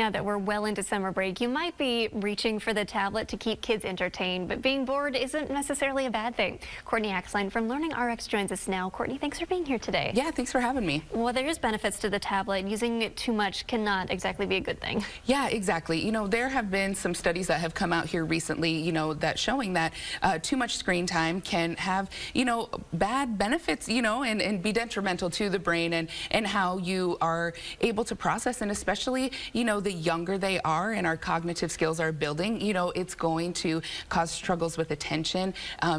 Now that we're well into summer break, you might be reaching for the tablet to keep kids entertained, but being bored isn't necessarily a bad thing. Courtney Axline from LearningRx joins us now. Courtney, thanks for being here today. Yeah, thanks for having me. Well, there is benefits to the tablet. Using it too much cannot exactly be a good thing. Yeah, exactly. You know, there have been some studies that have come out here recently, that showing that too much screen time can have, bad benefits, and be detrimental to the brain and how you are able to process, and especially, the younger they are and our cognitive skills are building, it's going to cause struggles with attention,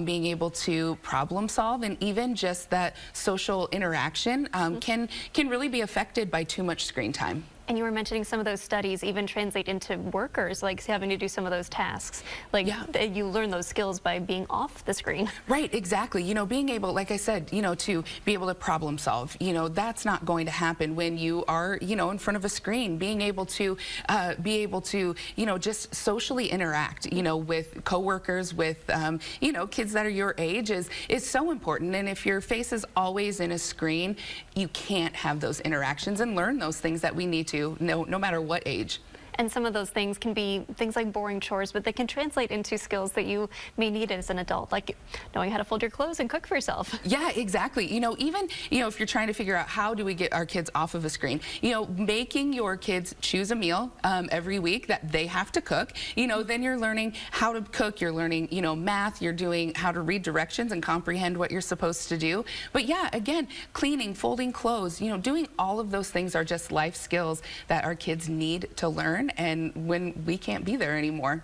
being able to problem solve, and even just that social interaction can really be affected by too much screen time. And you were mentioning some of those studies even translate into workers, like having to do some of those tasks. Like you learn those skills by being off the screen. Right, exactly. Being able, like I said, to be able to problem solve, that's not going to happen when you are, in front of a screen. Being able to, just socially interact, with coworkers, with, kids that are your age is so important. And if your face is always in a screen, you can't have those interactions and learn those things that we need to, no matter what age. And some of those things can be things like boring chores, but they can translate into skills that you may need as an adult, like knowing how to fold your clothes and cook for yourself. Yeah, exactly. Even, if you're trying to figure out how do we get our kids off of a screen, making your kids choose a meal every week that they have to cook, then you're learning how to cook, you're learning, math, you're doing how to read directions and comprehend what you're supposed to do. But yeah, again, cleaning, folding clothes, doing all of those things are just life skills that our kids need to learn, and when we can't be there anymore.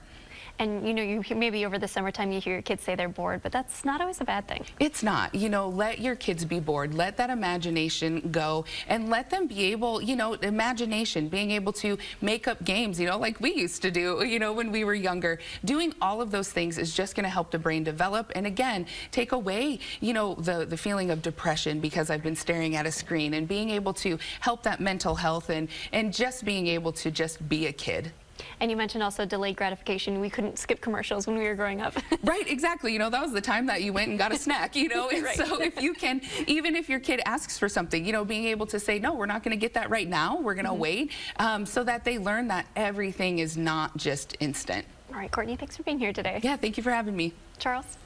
And you maybe over the summertime you hear your kids say they're bored, but that's not always a bad thing. It's not. Let your kids be bored. Let that imagination go, and let them be able, imagination, being able to make up games, like we used to do, when we were younger. Doing all of those things is just going to help the brain develop, and again, take away, the feeling of depression because I've been staring at a screen, and being able to help that mental health and just being able to just be a kid. And you mentioned also delayed gratification. We couldn't skip commercials when we were growing up. Right, exactly. That was the time that you went and got a snack, and Right. So if you can, even if your kid asks for something, being able to say, no, we're not going to get that right now. We're going to wait, so that they learn that everything is not just instant. All right, Courtney, thanks for being here today. Yeah, thank you for having me. Charles?